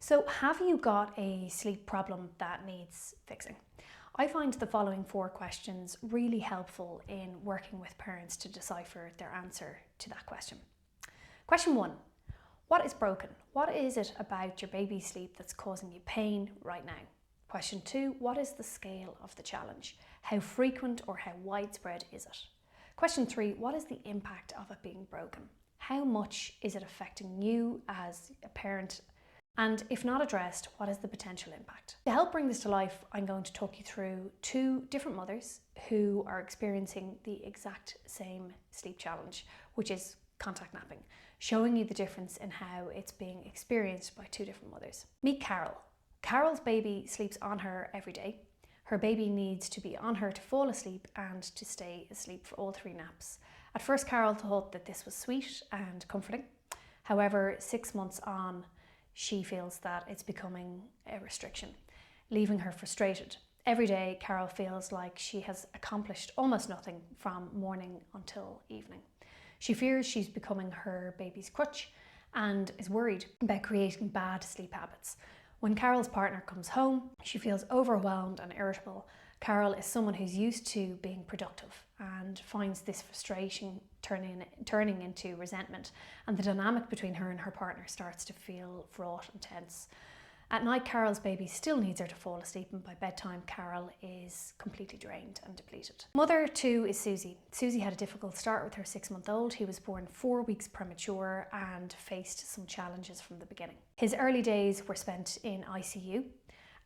So have you got a sleep problem that needs fixing? I find the following 4 questions really helpful in working with parents to decipher their answer to that question. Question 1. What is broken? What is it about your baby's sleep that's causing you pain right now? Question 2. What is the scale of the challenge? How frequent or how widespread is it? Question 3. What is the impact of it being broken? How much is it affecting you as a parent? And if not addressed, what is the potential impact? To help bring this to life, I'm going to talk you through 2 different mothers who are experiencing the exact same sleep challenge, which is contact napping, showing you the difference in how it's being experienced by 2 different mothers. Meet Carol. Carol's baby sleeps on her every day. Her baby needs to be on her to fall asleep and to stay asleep for all 3 naps. At first, Carol thought that this was sweet and comforting. However, 6 months on, she feels that it's becoming a restriction, leaving her frustrated. Every day, Carol feels like she has accomplished almost nothing from morning until evening. She fears she's becoming her baby's crutch and is worried about creating bad sleep habits. When Carol's partner comes home, she feels overwhelmed and irritable. Carol is someone who's used to being productive and finds this frustration turning into resentment, and the dynamic between her and her partner starts to feel fraught and tense. At night, Carol's baby still needs her to fall asleep, and by bedtime, Carol is completely drained and depleted. Mother 2 is Susie. Susie had a difficult start with her 6-month-old. He was born 4 weeks premature and faced some challenges from the beginning. His early days were spent in ICU,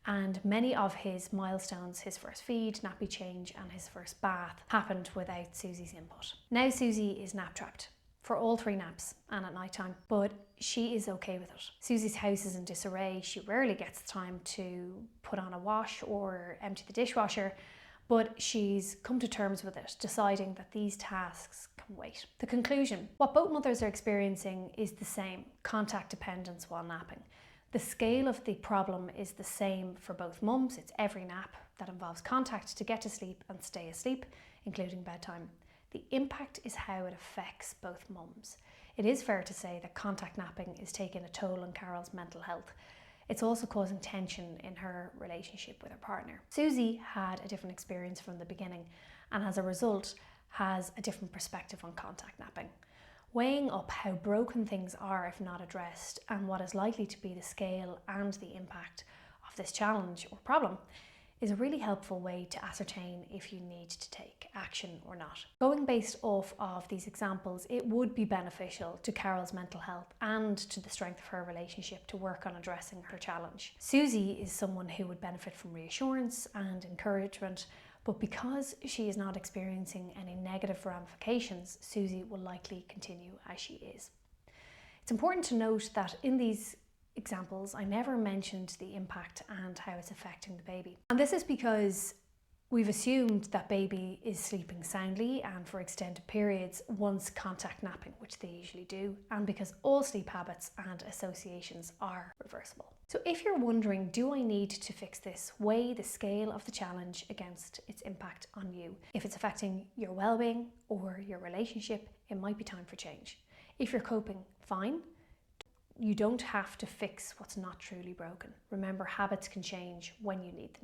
and many of his milestones, his first feed, nappy change and his first bath, happened without Susie's input. Now Susie is nap trapped for all 3 naps and at night time, but she is okay with it. Susie's house is in disarray. She rarely gets time to put on a wash or empty the dishwasher, but she's come to terms with it, deciding that these tasks can wait. The conclusion: what both mothers are experiencing is the same: contact dependence while napping. The scale of the problem is the same for both mums. It's every nap that involves contact to get to sleep and stay asleep, including bedtime. The impact is how it affects both mums. It is fair to say that contact napping is taking a toll on Carol's mental health. It's also causing tension in her relationship with her partner. Susie had a different experience from the beginning, and as a result has a different perspective on contact napping. Weighing up how broken things are if not addressed, and what is likely to be the scale and the impact of this challenge or problem, is a really helpful way to ascertain if you need to take action or not. Going based off of these examples, it would be beneficial to Carol's mental health and to the strength of her relationship to work on addressing her challenge. Susie is someone who would benefit from reassurance and encouragement, but because she is not experiencing any negative ramifications, Susie will likely continue as she is. It's important to note that in these examples, I never mentioned the impact and how it's affecting the baby. And this is because we've assumed that baby is sleeping soundly and for extended periods once contact napping, which they usually do, and because all sleep habits and associations are reversible. So if you're wondering, do I need to fix this, weigh the scale of the challenge against its impact on you. If it's affecting your well-being or your relationship, it might be time for change. If you're coping fine, you don't have to fix what's not truly broken. Remember, habits can change when you need them.